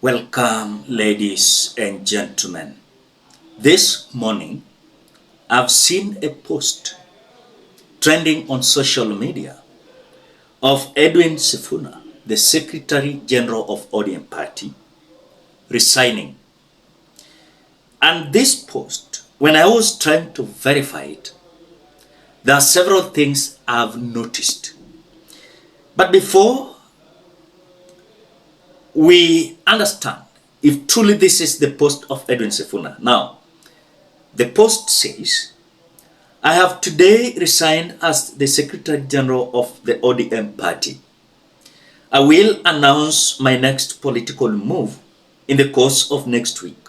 Welcome, ladies and gentlemen. This morning, I've seen a post trending on social media of Edwin Sifuna, the Secretary General of ODM Party, resigning. And this post, when I was trying to verify it, there are several things I've noticed. But before we understand if truly this is the post of Edwin Sifuna. Now, the post says, I have today resigned as the Secretary General of the ODM Party. I will announce my next political move in the course of next week.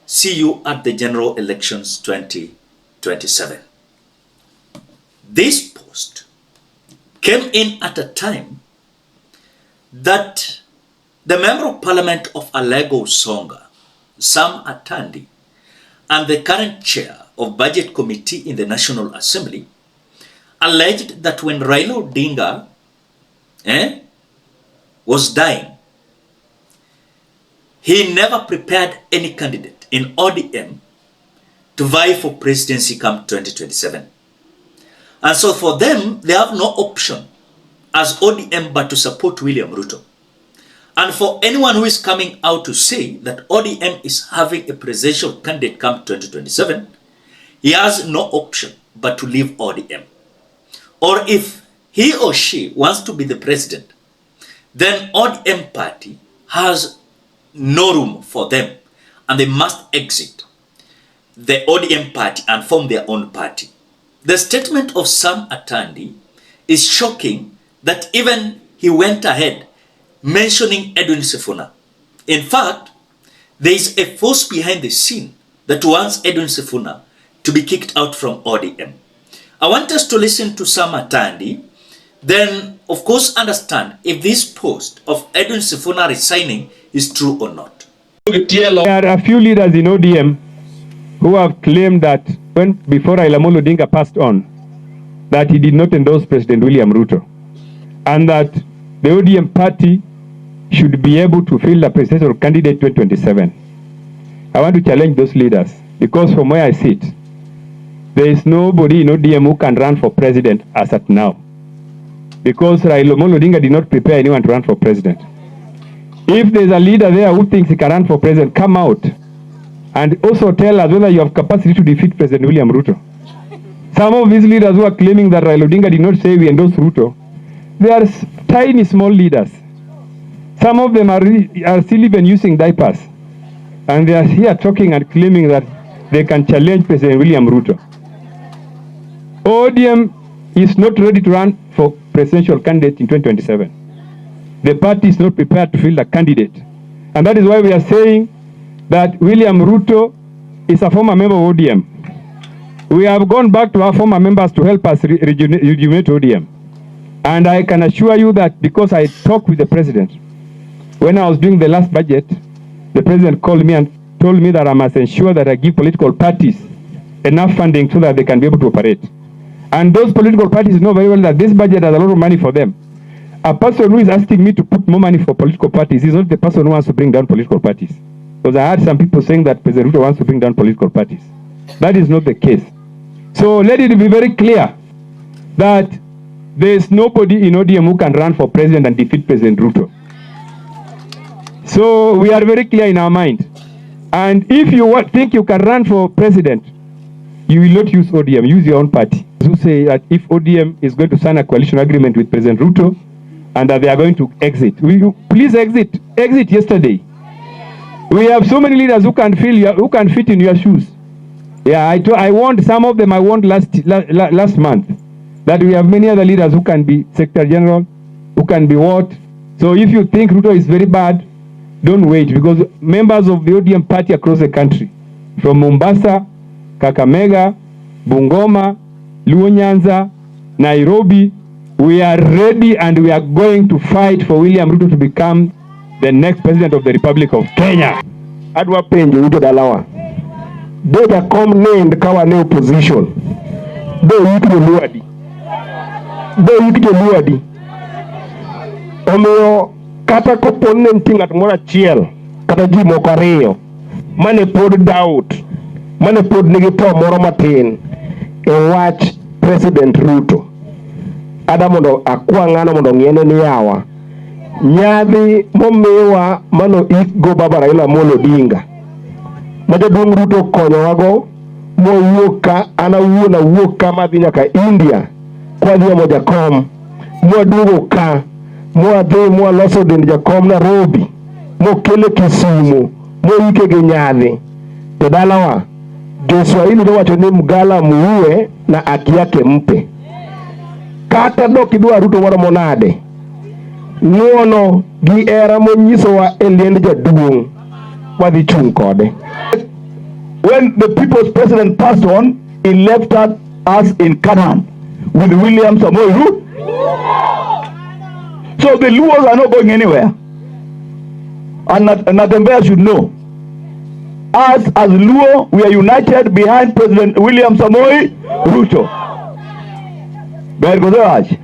See you at the general elections 2027. This post came in at a time that the Member of Parliament of Alego Songa, Sam Atandi, and the current chair of Budget Committee in the National Assembly alleged that when Raila Odinga was dying, he never prepared any candidate in ODM to vie for presidency come 2027. And so for them, they have no option as ODM but to support William Ruto. And for anyone who is coming out to say that ODM is having a presidential candidate come 2027, he has no option but to leave ODM. Or if he or she wants to be the president, then ODM party has no room for them and they must exit the ODM party and form their own party. The statement of Sam Atandi is shocking that even he went ahead mentioning Edwin Sifuna. In fact, there is a force behind the scene that wants Edwin Sifuna to be kicked out from ODM. I want us to listen to Sam Atandi, then of course understand if this post of Edwin Sifuna resigning is true or not. There are a few leaders in ODM who have claimed that before Raila Odinga passed on, that he did not endorse President William Ruto, and that the ODM party should be able to field a presidential candidate 2027. I want to challenge those leaders because from where I sit, there is nobody in ODM who can run for president as at now. Because Raila Odinga did not prepare anyone to run for president. If there's a leader there who thinks he can run for president, come out and also tell us whether you have capacity to defeat President William Ruto. Some of these leaders who are claiming that Raila Odinga did not say we endorse Ruto, they are tiny, small leaders. Some of them are still even using diapers. And they are here talking and claiming that they can challenge President William Ruto. ODM is not ready to run for presidential candidate in 2027. The party is not prepared to field a candidate. And that is why we are saying that William Ruto is a former member of ODM. We have gone back to our former members to help us rejuvenate ODM. And I can assure you that because I talked with the president, when I was doing the last budget, the president called me and told me that I must ensure that I give political parties enough funding so that they can be able to operate. And those political parties know very well that this budget has a lot of money for them. A person who is asking me to put more money for political parties is not the person who wants to bring down political parties. Because I heard some people saying that President Ruto wants to bring down political parties. That is not the case. So let it be very clear that there is nobody in ODM who can run for president and defeat President Ruto. So we are very clear in our mind. And if you think you can run for president, you will not use ODM, use your own party. Who say that if ODM is going to sign a coalition agreement with President Ruto and that they are going to exit, will you please exit? Exit yesterday. We have so many leaders who can fit in your shoes. Yeah, I warned some of them. I warned last month that we have many other leaders who can be Secretary General, who can be what. So if you think Ruto is very bad, don't wait, because members of the ODM party across the country, from Mombasa, Kakamega, Bungoma, Nyanza, Nairobi, we are ready and we are going to fight for William Ruto to become the next president of the Republic of Kenya. Adwa penjo Ruto dalawa. Data come named kawa ne opposition. Do yikje luadi. Omiyo kata kopone ntingat mora chiel kata ji moko ariyo mane pod doubt, mane pod nigi to moro matin e wach President Ruto. Ada mondo akwa ng'ano mondo ng'iene ni yawa nyadhi momiwa mano ikgo Baba Raila Amolo Odinga ma jaduong' Ruto konyowago mowuok ka an awuon awuok ka madhi nyaka India kwadhi omo jakom mwaduogo ka mwadhi mwaloso dend jakom Nairobi mokele Kisumu moike gi nyadhi to dalawa Jo-Swahili nowacho ni mgala muue na haki yake mpe. Kata dok idwa Ruto moro monade ng'uono gi hera monyisowa e liend jaduong' wadhi chung' kode. When the people's president passed on, he left us in Canaan with William Samoei Ruto. So the Luos are not going anywhere. And Natembeya should know. Us as Luo, we are united behind President William Samoei Ruto.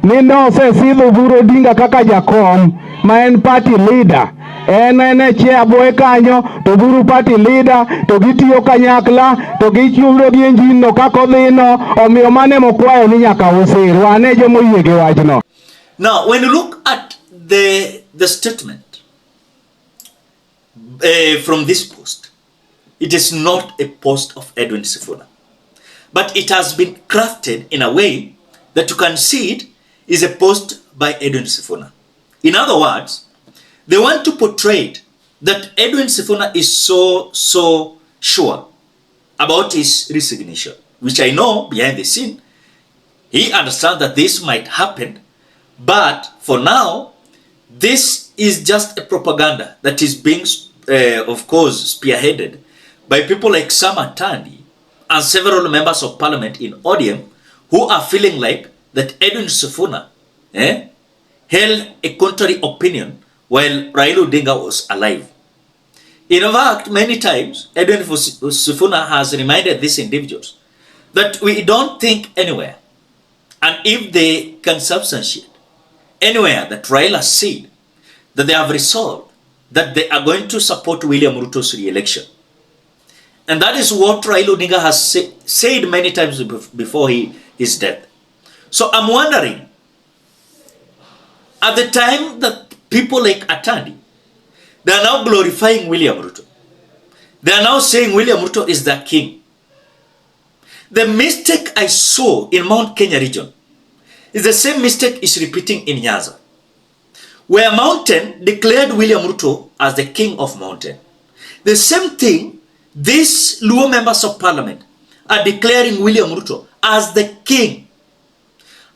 Nino se sidho Oburu Odinga kaka jakom ma en party leader. En chairboy kanyo to Oburu party leader to gitiyo kanyakla to gichulo gi enjino kako dhino omiyo mane mokwayo ni nyaka usiru ane jomoyie gi wachno. Now, when you look at the statement from this post, it is not a post of Edwin Sifuna, but it has been crafted in a way that you can see it is a post by Edwin Sifuna. In other words, they want to portray that Edwin Sifuna is so sure about his resignation, which I know behind the scene, he understands that this might happen, but for now, this is just a propaganda that is being, of course, spearheaded by people like Sam Atandi and several members of parliament in ODM who are feeling like that Edwin Sifuna held a contrary opinion while Raila Odinga was alive. In fact, many times, Edwin Sifuna has reminded these individuals that we don't think anywhere. And if they can substantiate anywhere that Raila said that they have resolved that they are going to support William Ruto's re-election. And that is what Raila Odinga has said many times before his death. So I'm wondering, at the time that people like Atandi, they are now glorifying William Ruto. They are now saying William Ruto is the king. The mistake I saw in Mount Kenya region is the same mistake is repeating in Nyanza, where Mountain declared William Ruto as the king of Mountain. The same thing, these Luo members of parliament are declaring William Ruto as the king.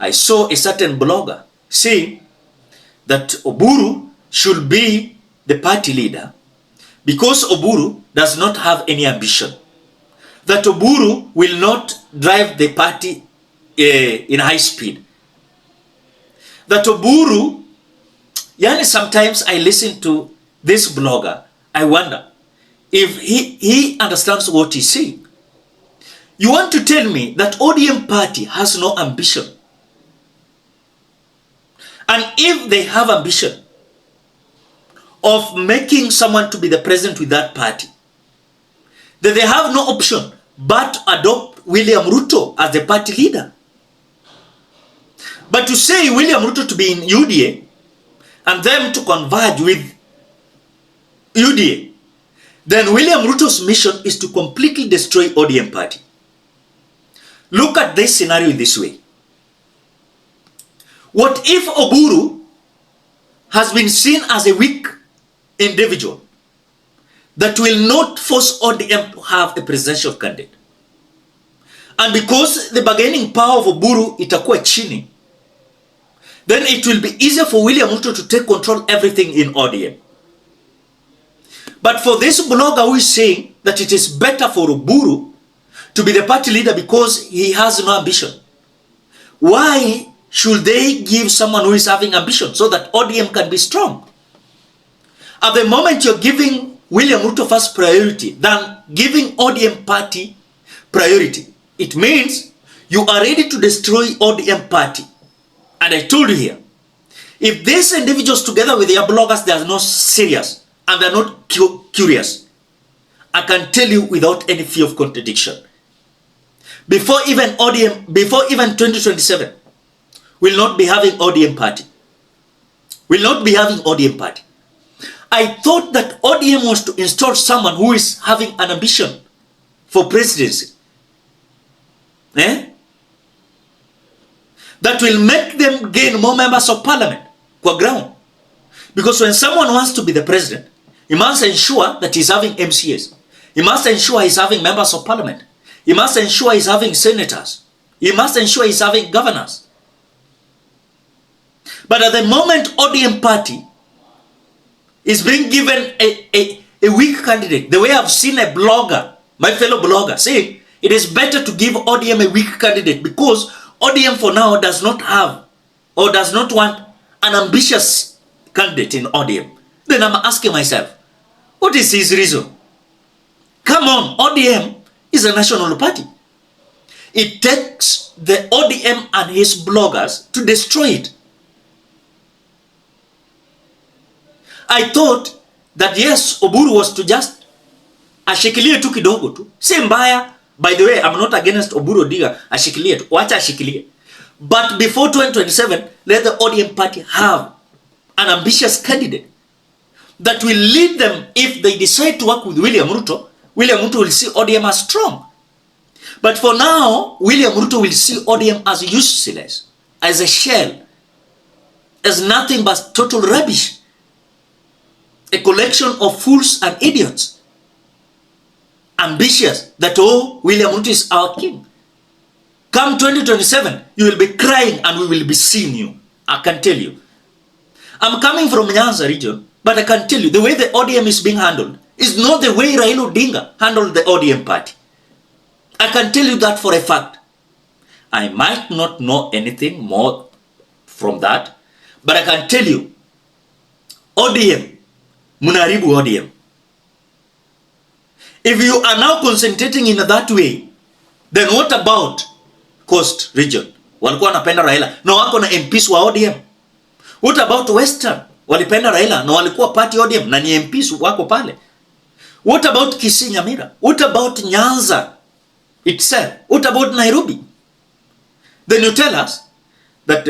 I saw a certain blogger saying that Oburu should be the party leader because Oburu does not have any ambition. That Oburu will not drive the party in high speed. That Oburu, sometimes I listen to this blogger, I wonder if he understands what he's saying. You want to tell me that ODM party has no ambition? And if they have ambition of making someone to be the president with that party, then they have no option but to adopt William Ruto as the party leader. But to say William Ruto to be in UDA and them to converge with UDA, then William Ruto's mission is to completely destroy ODM party. Look at this scenario this way. What if Oburu has been seen as a weak individual that will not force ODM to have a presidential candidate? And because the bargaining power of Oburu itakuwa chini, then it will be easier for William Ruto to take control everything in ODM. But for this blogger who is saying that it is better for Oburu to be the party leader because he has no ambition, why should they give someone who is having ambition so that ODM can be strong? At the moment you're giving William Ruto first priority than giving ODM party priority, it means you are ready to destroy ODM party. And I told you here, if these individuals together with their bloggers, they are not serious and they're not curious, I can tell you without any fear of contradiction, before even 2027, we'll not be having ODM party. We'll not be having ODM party. I thought that ODM was to install someone who is having an ambition for presidency. That will make them gain more members of parliament kwa ground. Because when someone wants to be the president, he must ensure that he's having MCAs. He must ensure he's having members of parliament. He must ensure he's having senators. He must ensure he's having governors. But at the moment, ODM party is being given a weak candidate. The way I've seen a blogger, my fellow blogger, saying it is better to give ODM a weak candidate because ODM for now does not have or does not want an ambitious candidate in ODM. Then I'm asking myself, what is his reason? Come on, ODM is a national party. It takes the ODM and his bloggers to destroy it. I thought that yes, Oburu was to just ashikilie tu kidogo tu. Si mbaya. By the way, I'm not against Oburu Odiga ashikilie tu. Wacha ashikilie. But before 2027, let the ODM party have an ambitious candidate that will lead them. If they decide to work with William Ruto, William Ruto will see ODM as strong. But for now, William Ruto will see ODM as useless, as a shell, as nothing but total rubbish. A collection of fools and idiots. Ambitious that, oh, William Ruto is our king. Come 2027, you will be crying and we will be seeing you. I can tell you. I'm coming from Nyanza region, but I can tell you the way the ODM is being handled is not the way Raila Odinga handled the ODM party. I can tell you that for a fact. I might not know anything more from that, but I can tell you, ODM, Munaribu ODM. If you are now concentrating in that way, then what about Coast region? Walikuwa wanapenda Raila na wako na MPs wa ODM. What about Western? Walipenda Raila na walikuwa party ODM na ni MPs wako pale. What about Kisii Nyamira? What about Nyanza itself? What about Nairobi? Then you tell us that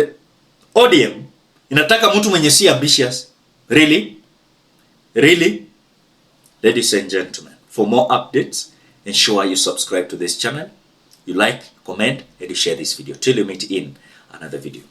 ODM inataka mtu mwenye si ambitious. Really? Really? Ladies and gentlemen, for more updates, ensure you subscribe to this channel, you like, comment, and you share this video till you meet in another video.